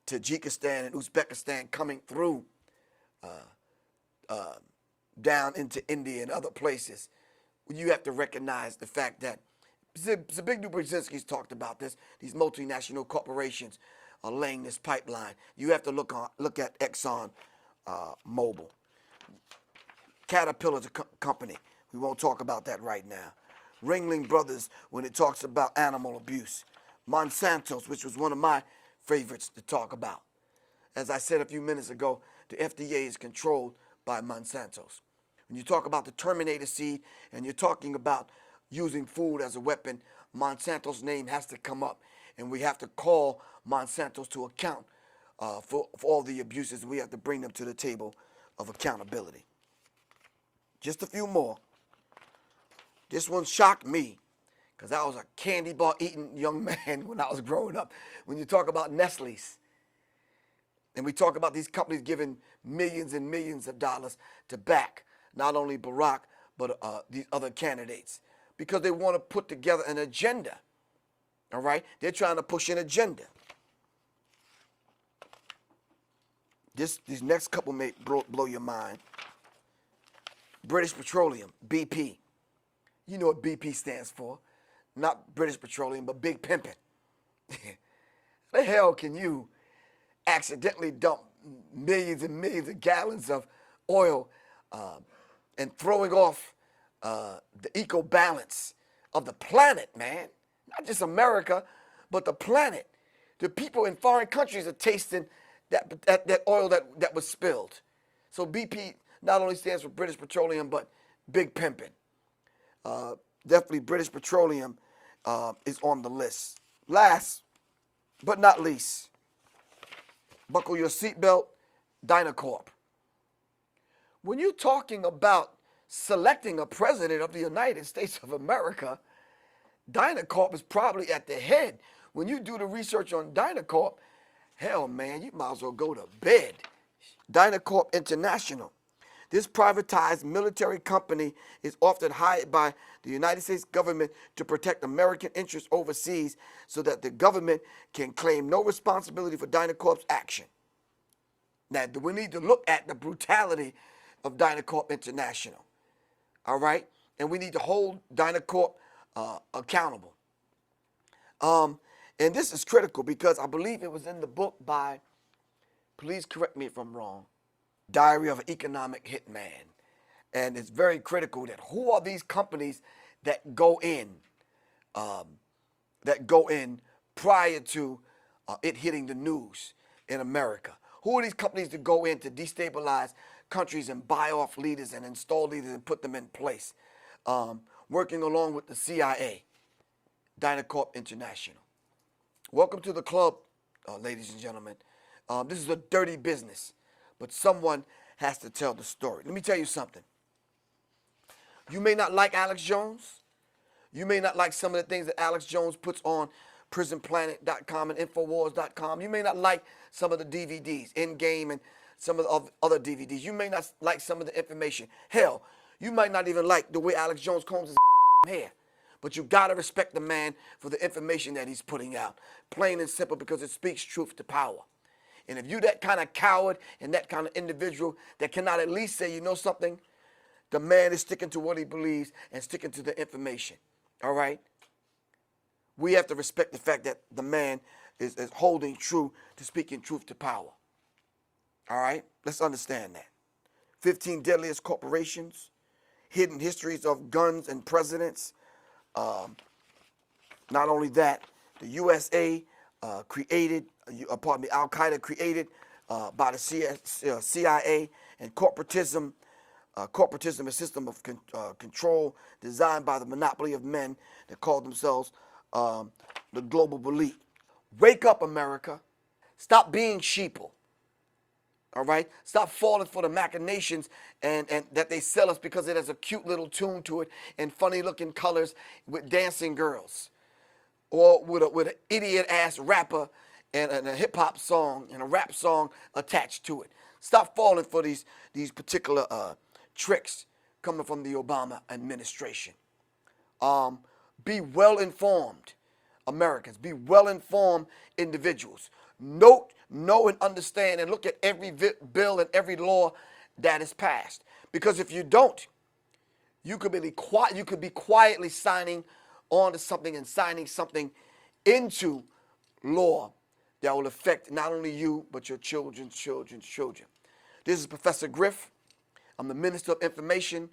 Tajikistan and Uzbekistan coming through down into India and other places, you have to recognize the fact that Zbigniew Brzezinski's talked about this. These multinational corporations are laying this pipeline. You have to look at Exxon Mobil. Caterpillar's a company. We won't talk about that right now. Ringling Brothers when it talks about animal abuse. Monsanto's, which was one of my favorites to talk about. As I said a few minutes ago, the FDA is controlled by Monsanto's. When you talk about the Terminator seed and you're talking about using food as a weapon, Monsanto's name has to come up. And we have to call Monsanto's to account for all the abuses. We have to bring them to the table of accountability. Just a few more. This one shocked me because I was a candy bar eating young man when I was growing up. When you talk about Nestle's, and we talk about these companies giving millions and millions of dollars to back not only Barack, but these other candidates, because they want to put together an agenda. All right? They're trying to push an agenda. These next couple may blow your mind. British Petroleum, BP. You know what BP stands for. Not British Petroleum, but Big Pimpin'. The hell can you accidentally dump millions and millions of gallons of oil and throwing off the eco balance of the planet, man. Not just America, but the planet. The people in foreign countries are tasting that oil that was spilled. So BP not only stands for British Petroleum, but big pimping. Definitely British Petroleum is on the list. Last but not least, buckle your seatbelt, Dynacorp. When you're talking about selecting a president of the United States of America, Dynacorp is probably at the head. When you do the research on Dynacorp, hell, man, you might as well go to bed. Dynacorp International. This privatized military company is often hired by the United States government to protect American interests overseas so that the government can claim no responsibility for Dynacorp's action. Now, we need to look at the brutality of Dynacorp International, all right? And we need to hold Dynacorp accountable. And this is critical because I believe it was in the book by, please correct me if I'm wrong, Diary of an Economic Hitman. And it's very critical that who are these companies that go in prior to it hitting the news in America? Who are these companies that go in to destabilize countries and buy off leaders and install leaders and put them in place? Working along with the CIA, Dynacorp International. Welcome to the club, ladies and gentlemen. This is a dirty business, but someone has to tell the story. Let me tell you something. You may not like Alex Jones. You may not like some of the things that Alex Jones puts on prisonplanet.com and infowars.com. You may not like some of the DVDs, Endgame and some of the other DVDs. You may not like some of the information. Hell, you might not even like the way Alex Jones combs his hair. But you got to respect the man for the information that he's putting out. Plain and simple, because it speaks truth to power. And if you that kind of coward and that kind of individual that cannot at least say, you know something, the man is sticking to what he believes and sticking to the information. All right? We have to respect the fact that the man is holding true to speaking truth to power. All right? Let's understand that. 15 deadliest corporations, hidden histories of guns and presidents. Not only that, the USA created, Al-Qaeda created by the CIA, and corporatism. Corporatism, a system of control designed by the monopoly of men that call themselves the global elite. Wake up, America. Stop being sheeple. All right? Stop falling for the machinations and that they sell us because it has a cute little tune to it and funny looking colors with dancing girls. Or with an idiot-ass rapper and a hip-hop song and a rap song attached to it. Stop falling for these particular tricks coming from the Obama administration. Be well-informed Americans. Be well-informed individuals. Know and understand and look at every bill and every law that is passed. Because if you don't, you could be quietly signing on to something and signing something into law that will affect not only you, but your children's children's children. This is Professor Griff. I'm the Minister of Information,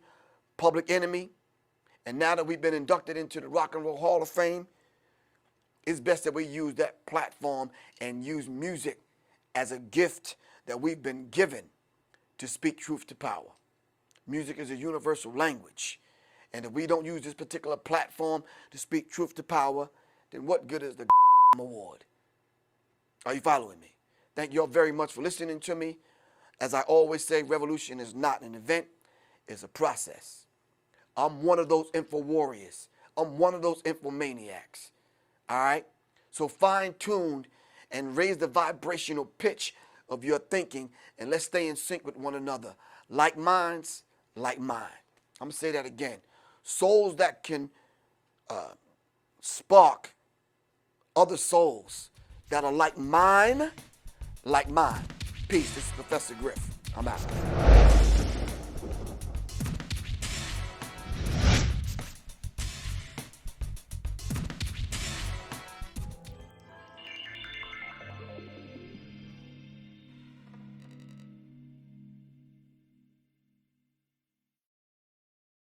Public Enemy. And now that we've been inducted into the Rock and Roll Hall of Fame, it's best that we use that platform and use music as a gift that we've been given to speak truth to power. Music is a universal language. And if we don't use this particular platform to speak truth to power, then what good is the award? Are you following me? Thank you all very much for listening to me. As I always say, revolution is not an event, it's a process. I'm one of those info warriors. I'm one of those infomaniacs. All right? So fine-tuned and raise the vibrational pitch of your thinking, and let's stay in sync with one another. Like minds, like mine. I'm going to say that again. Souls that can spark other souls that are like mine, like mine. Peace. This is Professor Griff. I'm out.